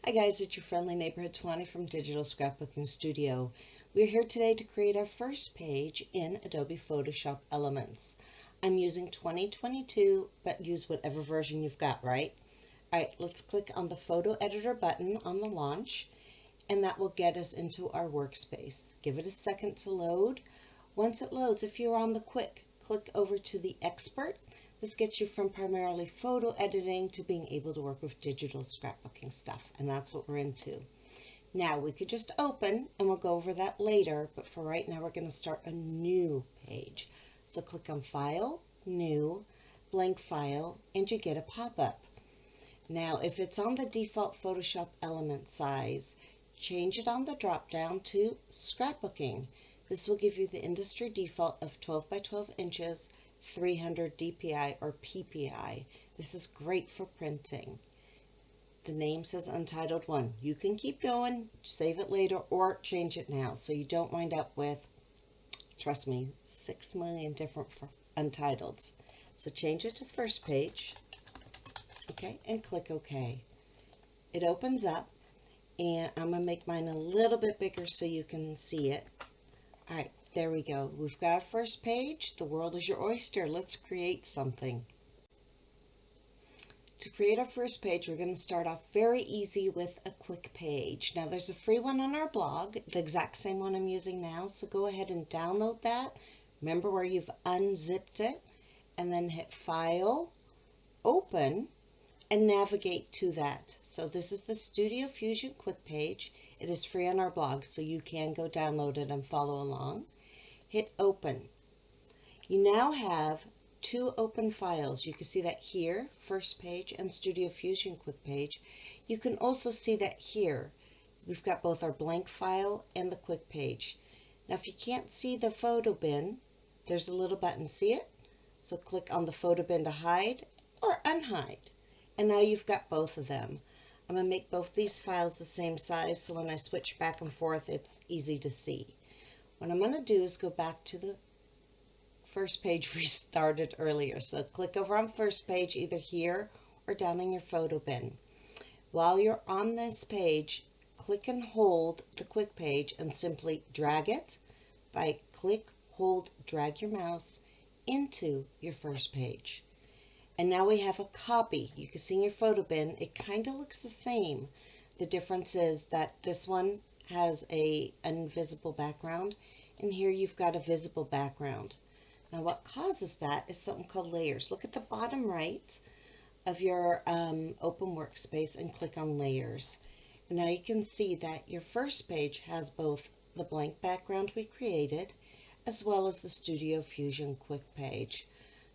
Hi guys, it's your friendly neighborhood Tawani from Digital Scrapbooking Studio. We're here today to create our first page in Adobe Photoshop Elements. I'm using 2022, but use whatever version you've got, right? Alright, let's click on the Photo Editor button on the launch, and that will get us into our workspace. Give it a second to load. Once it loads, if you're on the quick, click over to the Expert. This gets you from primarily photo editing to being able to work with digital scrapbooking stuff, and that's what we're into. Now we could just open, and we'll go over that later, but for right now we're going to start a new page. So click on File, New, Blank File, and you get a pop-up. Now if it's on the default Photoshop element size, change it on the drop-down to Scrapbooking. This will give you the industry default of 12 by 12 inches, 300 DPI or PPI. This is great for printing. The name says Untitled 1. You can keep going, save it later, or change it now so you don't wind up with, trust me, 6 million different Untitles. So change it to first page, okay, and click OK. It opens up, and I'm going to make mine a little bit bigger so you can see it. All right. There we go. We've got our first page. The world is your oyster. Let's create something. To create our first page, we're going to start off very easy with a quick page. Now there's a free one on our blog, the exact same one I'm using now. So go ahead and download that. Remember where you've unzipped it, and then hit File, Open, and navigate to that. So this is the Studio Fusion quick page. It is free on our blog, so you can go download it and follow along. Hit Open. You now have two open files. You can see that here, first page, and Studio Fusion quick page. You can also see that here. We've got both our blank file and the quick page. Now if you can't see the photo bin, there's a little button, see it? So click on the photo bin to hide or unhide. And now you've got both of them. I'm going to make both these files the same size so when I switch back and forth it's easy to see. What I'm going to do is go back to the first page we started earlier. So click over on first page either here or down in your photo bin. While you're on this page, click and hold the quick page and simply drag it by click, hold, drag your mouse into your first page. And now we have a copy. You can see in your photo bin, it kind of looks the same. The difference is that this one has an invisible background, and here you've got a visible background. Now what causes that is something called layers. Look at the bottom right of your open workspace and click on layers. And now you can see that your first page has both the blank background we created as well as the Studio Fusion quick page.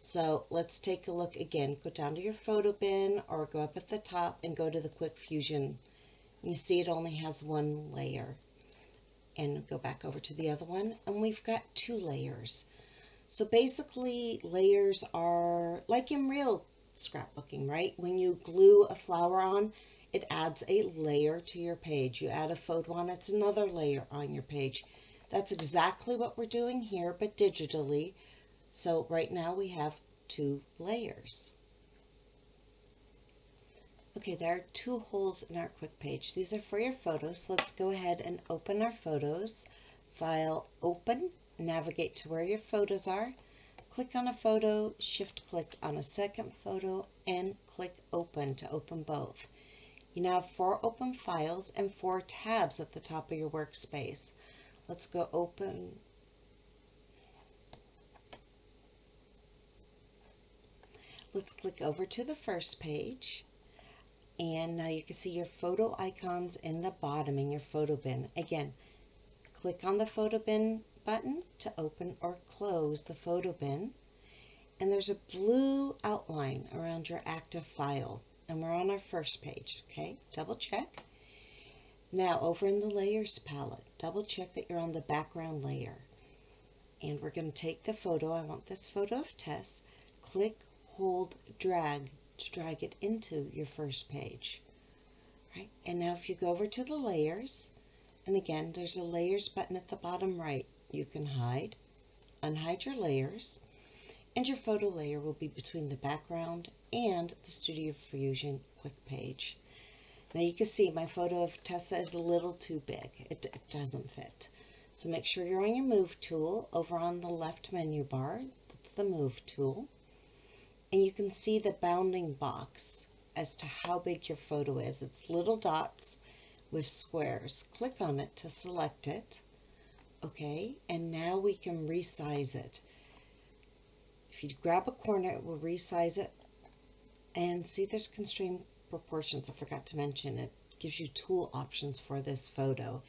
So let's take a look again. Go down to your photo bin or go up at the top and go to the quick fusion. You see it only has one layer. And go back over to the other one and we've got two layers. So basically layers are like in real scrapbooking, right? When you glue a flower on, it adds a layer to your page. You add a photo on, it's another layer on your page. That's exactly what we're doing here, but digitally. So right now we have two layers. Okay, there are two holes in our quick page. These are for your photos. Let's go ahead and open our photos. File, Open, navigate to where your photos are. Click on a photo, shift click on a second photo, and click Open to open both. You now have 4 open files and 4 tabs at the top of your workspace. Let's go open. Let's click over to the first page. And now you can see your photo icons in the bottom in your photo bin. Again, click on the photo bin button to open or close the photo bin. And there's a blue outline around your active file. And we're on our first page, okay? Double check. Now over in the layers palette, double check that you're on the background layer. And we're going to take the photo. I want this photo of Tess. Click, hold, drag to drag it into your first page. Right? And now if you go over to the layers, and again, there's a layers button at the bottom right. You can hide, unhide your layers, and your photo layer will be between the background and the Studio Fusion quick page. Now you can see my photo of Tessa is a little too big. It doesn't fit. So make sure you're on your Move tool over on the left menu bar. That's the Move tool. And you can see the bounding box as to how big your photo is. It's little dots with squares. Click on it to select it. Okay, and now we can resize it. If you grab a corner, it will resize it. And see, there's constrained proportions. I forgot to mention it. Gives you tool options for this photo.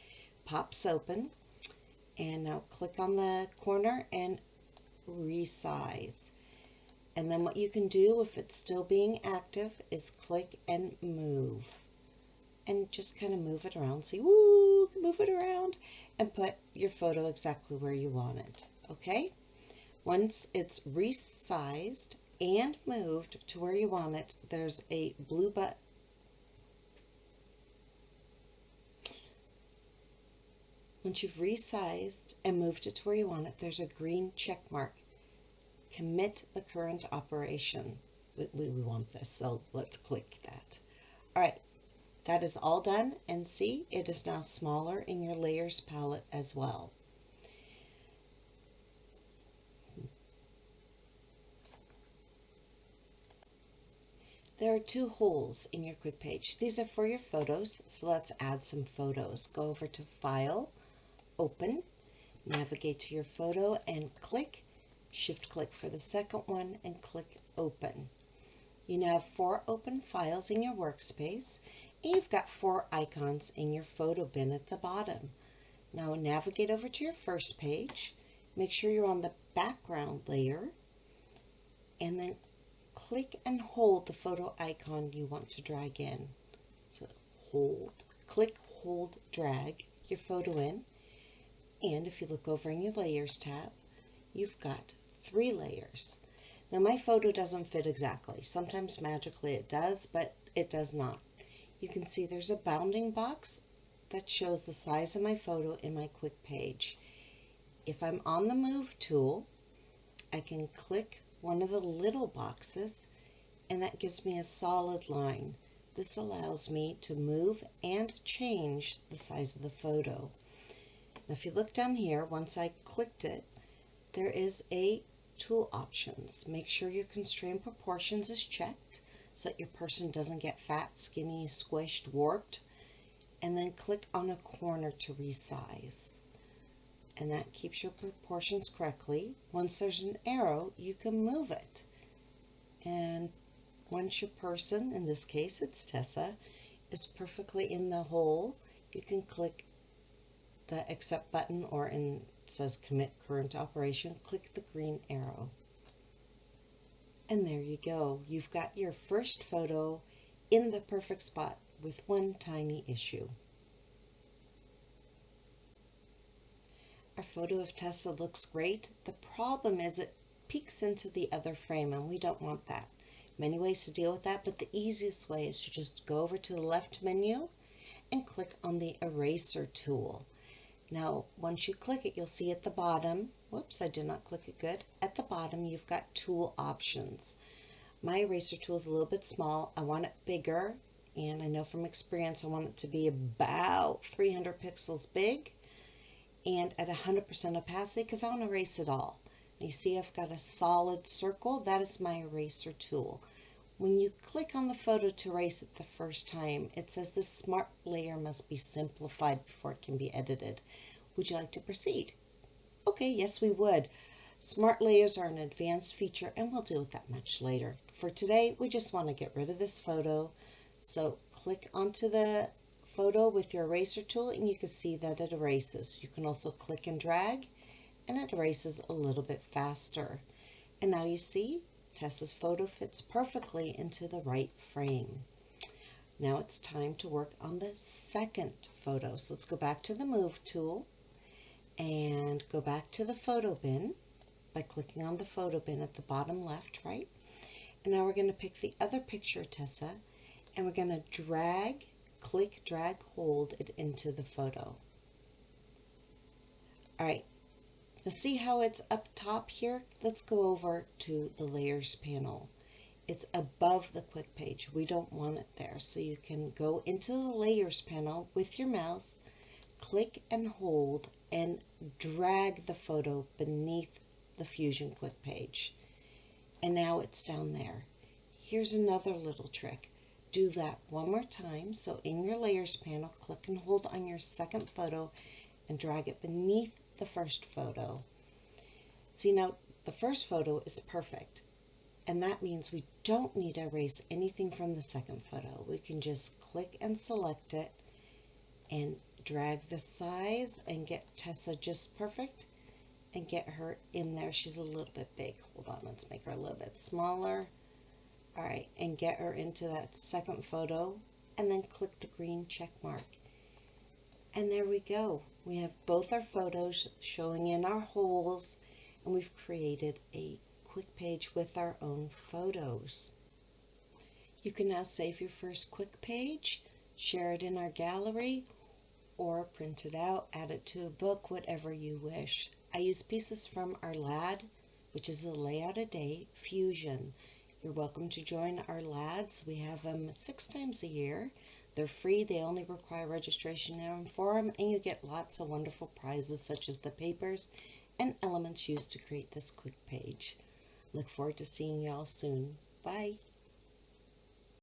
Pops open. And now click on the corner and resize. And then what you can do if it's still being active is click and move. And just kind of move it around. See, woo, move it around and put your photo exactly where you want it. Okay? Once it's resized and moved to where you want it, there's a blue button. Once you've resized and moved it to where you want it, there's a green check mark. Commit the current operation. We want this, so let's click that. All right, that is all done, and see, it is now smaller in your layers palette as well. There are two holes in your quick page. These are for your photos, so let's add some photos. Go over to File, Open, navigate to your photo and click, shift click for the second one and click Open. You now have 4 open files in your workspace and you've got 4 icons in your photo bin at the bottom. Now navigate over to your first page, make sure you're on the background layer, and then click and hold the photo icon you want to drag in. So hold, click, hold, drag your photo in. And if you look over in your Layers tab, you've got 3 layers. Now my photo doesn't fit exactly. Sometimes magically it does, but it does not. You can see there's a bounding box that shows the size of my photo in my quick page. If I'm on the Move tool, I can click one of the little boxes and that gives me a solid line. This allows me to move and change the size of the photo. Now if you look down here, once I clicked it, there is a tool options. Make sure your constrained proportions is checked so that your person doesn't get fat, skinny, squished, warped. And then click on a corner to resize. And that keeps your proportions correctly. Once there's an arrow, you can move it. And once your person, in this case it's Tessa, is perfectly in the hole, you can click the Accept button, or it says Commit Current Operation, click the green arrow. And there you go. You've got your first photo in the perfect spot with one tiny issue. Our photo of Tessa looks great. The problem is it peeks into the other frame and we don't want that. Many ways to deal with that, but the easiest way is to just go over to the left menu and click on the eraser tool. Now, once you click it, you'll see at the bottom, whoops, I did not click it good. At the bottom, you've got tool options. My eraser tool is a little bit small. I want it bigger, and I know from experience I want it to be about 300 pixels big and at 100% opacity because I want to erase it all. And you see I've got a solid circle. That is my eraser tool. When you click on the photo to erase it the first time, it says this smart layer must be simplified before it can be edited. Would you like to proceed? Okay, yes we would. Smart layers are an advanced feature and we'll deal with that much later. For today, we just want to get rid of this photo. So click onto the photo with your eraser tool and you can see that it erases. You can also click and drag and it erases a little bit faster. And now you see Tessa's photo fits perfectly into the right frame. Now it's time to work on the second photo. So let's go back to the Move tool and go back to the photo bin by clicking on the photo bin at the bottom left, right? And now we're going to pick the other picture of Tessa and we're going to drag, click, drag, hold it into the photo. All right. Now see how it's up top here? Let's go over to the Layers panel. It's above the quick page. We don't want it there. So you can go into the layers panel with your mouse, click and hold, and drag the photo beneath the Fusion quick page. And now it's down there. Here's another little trick. Do that one more time. So in your layers panel, click and hold on your second photo and drag it beneath the first photo. See, now the first photo is perfect, and that means we don't need to erase anything from the second photo. We can just click and select it and drag the size and get Tessa just perfect and get her in there. She's a little bit big. Hold on, let's make her a little bit smaller. All right, and get her into that second photo, and then click the green check mark. And there we go. We have both our photos showing in our holes, and we've created a quick page with our own photos. You can now save your first quick page, share it in our gallery, or print it out, add it to a book, whatever you wish. I use pieces from our LAD, which is a layout a day, Fusion. You're welcome to join our LADs. We have them 6 times a year. They're free. They only require registration in our forum, and you get lots of wonderful prizes such as the papers and elements used to create this quick page. Look forward to seeing you all soon. Bye.